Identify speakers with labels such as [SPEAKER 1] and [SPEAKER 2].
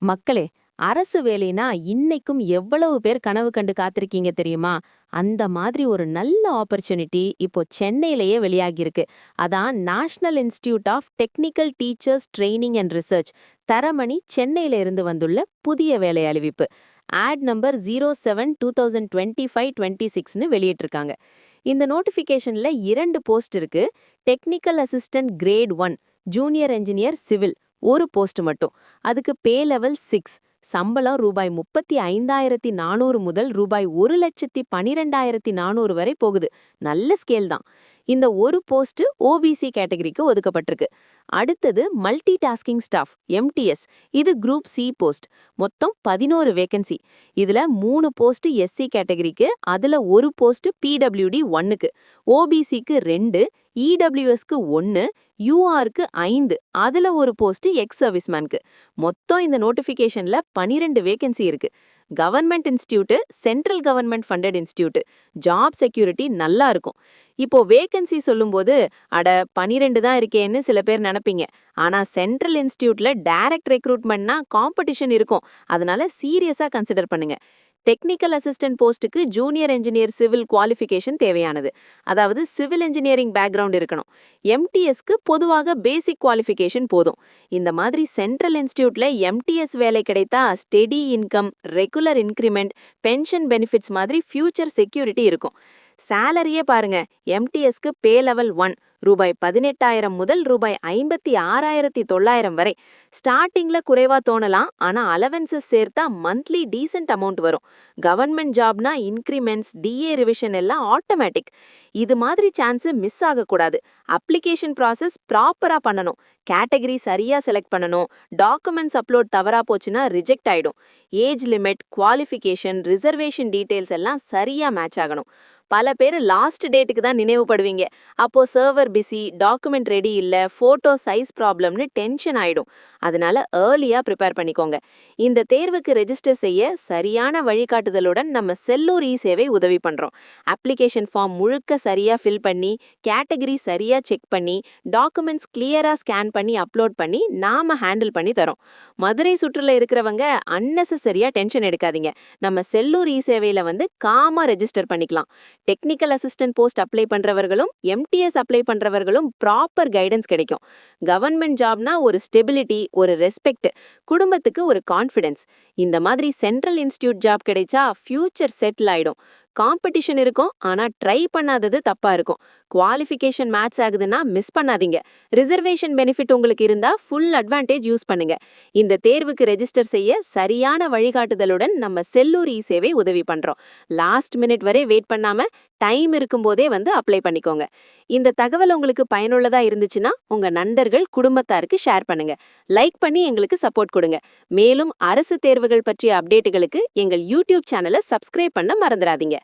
[SPEAKER 1] மக்களே, அரசு வேலைனா இன்னைக்கும் எவ்வளவு பேர் கனவு கண்டு காத்திருக்கீங்க தெரியுமா? அந்த மாதிரி ஒரு நல்ல ஆப்பர்ச்சுனிட்டி இப்போ சென்னையிலேயே வெளியாகியிருக்கு. அதான் national institute of technical teachers training and research Taramani சென்னையில இருந்து வந்துள்ள புதிய வேலை அறிவிப்பு. ஆட் நம்பர் 07/2025-26ன்னு வெளியிட்டிருக்காங்க. இந்த நோட்டிஃபிகேஷன்ல 2 போஸ்ட் இருக்கு. Technical assistant great 1 junior engineer civil ஒரு போஸ்ட் மட்டும். அதுக்கு பே லெவல் 6. சம்பளம் ரூபாய் 35,400 முதல் ரூபாய் 1,12,400 வரை போகுது. நல்ல ஸ்கேல் தான். இந்த ஒரு போஸ்ட் ஓபிசி கேட்டகரிக்கு ஒதுக்கப்பட்டிருக்கு. அடுத்தது மல்டி டாஸ்கிங் ஸ்டாஃப் எம்டிஎஸ். இது குரூப் சி போஸ்ட். மொத்தம் 11 வேகன்சி. இதுல 3 போஸ்ட் எஸ்சி கேட்டகரிக்கு, அதுல ஒரு போஸ்ட் பிடபிள்யூடி 1க்கு, ஓபிசிக்கு 2, இடபிள்யூஎஸ்க்கு 1, யூஆருக்கு 5, அதுல ஒரு போஸ்ட் எக்ஸ் சர்வீஸ்மேனுக்கு. மொத்தம் இந்த நோட்டிபிகேஷன்ல 12 வேகன்சி இருக்கு. Government institute, central government funded institute. Job security நல்லா இருக்கும். இப்போ வேகன்சி சொல்லும்போது அட 12 தான் இருக்கேன்னு சில பேர் நினைப்பீங்க. ஆனா சென்ட்ரல் இன்ஸ்டிடியூட்ல டைரக்ட் ரெக்ரூட்மெண்ட்னா காம்படிஷன் இருக்கும். அதனால சீரியஸா கன்சிடர் பண்ணுங்க. டெக்னிக்கல் அசிஸ்டன்ட் போஸ்ட்டுக்கு ஜூனியர் என்ஜினியர் சிவில் குவாலிஃபிகேஷன் தேவையானது. அதாவது சிவில் இன்ஜினியரிங் பேக்ரவுண்ட் இருக்கணும். எம்டிஎஸ்க்கு பொதுவாக பேசிக் குவாலிஃபிகேஷன் போதும். இந்த மாதிரி சென்ட்ரல் இன்ஸ்டிடியூட்ல எம்டிஎஸ் வேலை கிடைத்தா steady income, regular increment, pension benefits மாதிரி ஃபியூச்சர் செக்யூரிட்டி இருக்கும். சேலரியே பாருங்க. எம்டிஎஸ்க்கு பே லெவல் 1 ரூபாய் 18,000 முதல் ரூபாய் 56,900 வரை. ஸ்டார்டிங்ல குறைவா தோணலாம், ஆனா அலவன்சஸ் சேர்த்தா மந்த்லி டீசென்ட் அமௌண்ட் வரும். கவர்மெண்ட் ஜாப்னா இன்க்ரிமெண்ட்ஸ், டிஏ ரிவிஷன் எல்லாம் ஆட்டோமேட்டிக். இது மாதிரி சான்ஸ் மிஸ் ஆகக்கூடாது. அப்ளிகேஷன் ப்ராசஸ் ப்ராப்பரா பண்ணணும். கேட்டகரி சரியா செலக்ட் பண்ணணும். டாக்குமெண்ட்ஸ் அப்லோட் தவறா போச்சுன்னா ரிஜெக்ட் ஆயிடும். Age limit, qualification, reservation details எல்லாம் சரியா மேட்ச் ஆகணும். பல பேர் லாஸ்ட் டேட்டுக்கு தான் நினைவுபடுவீங்க. அப்போ சர்வர் பிஸி, டாக்குமெண்ட் ரெடி இல்ல, போட்டோ சைஸ் ப்ராப்ளம்னு டென்ஷன் ஆயிடும். அதனால ஏர்லியா ப்ரிப்பேர் பண்ணிக்கோங்க. இந்த தேர்வுக்கு ரெஜிஸ்டர் செய்ய சரியான வழிகாட்டுதலுடன் நம்ம செல்லூர் இ-சேவை உதவி பண்றோம். அப்ளிகேஷன் ஃபார்ம் முழுக்க சரியா ஃபில் பண்ணி, கேட்டகரி சரியா செக் பண்ணி, டாக்குமெண்ட்ஸ் கிளியரா ஸ்கேன் பண்ணி அப்லோட் பண்ணி நாம ஹேண்டில் பண்ணி தரோம். மதுரை சுற்றுல இருக்கிறவங்க அன்னெசரியா டென்ஷன் எடுக்காதீங்க. நம்ம செல்லூர் இ-சேவையில வந்து காமா ரெஜிஸ்டர் பண்ணிக்கலாம். டெக்னிக்கல் அசிஸ்டன்ட் போஸ்ட் அப்ளை பண்றவர்களும் எம்டிஎஸ் அப்ளை பண்றவர்களும் ப்ராப்பர் கைடன்ஸ் கிடைக்கும். கவர்மெண்ட் ஜாப்னா ஒரு ஸ்டெபிலிட்டி, ஒரு ரெஸ்பெக்ட், குடும்பத்துக்கு ஒரு கான்ஃபிடன்ஸ். இந்த மாதிரி சென்ட்ரல் இன்ஸ்டிடியூட் ஜாப் கிடைச்சா ஃபியூச்சர் செட்டில் ஆயிடும். காம்படிஷன் இருக்கும், ஆனா ட்ரை பண்ணாதது தப்பா இருக்கும். குவாலிஃபிகேஷன் மேட்ச் ஆகுதுன்னா மிஸ் பண்ணாதீங்க. ரிசர்வேஷன் பெனிஃபிட் உங்களுக்கு இருந்தா ஃபுல் அட்வான்டேஜ் யூஸ் பண்ணுங்க. இந்த தேர்வுக்கு ரெஜிஸ்டர் செய்ய சரியான வழிகாட்டுதலுடன் நம்ம செல்லூர் இ-சேவை உதவி பண்றோம். லாஸ்ட் மினிட் வரை வெயிட் பண்ணாம டைம் இருக்கும்போதே வந்து அப்ளை பண்ணிக்கோங்க. இந்த தகவல் உங்களுக்கு பயனுள்ளதா இருந்துச்சுன்னா உங்க நண்பர்கள், குடும்பத்தாருக்கு ஷேர் பண்ணுங்க. லைக் பண்ணி எங்களுக்கு சப்போர்ட் கொடுங்க. மேலும் அரசு தேர்வுகள் பற்றிய அப்டேட்டுகளுக்கு எங்கள் யூடியூப் சேனலை சப்ஸ்கிரைப் பண்ண மறந்துடாதீங்க.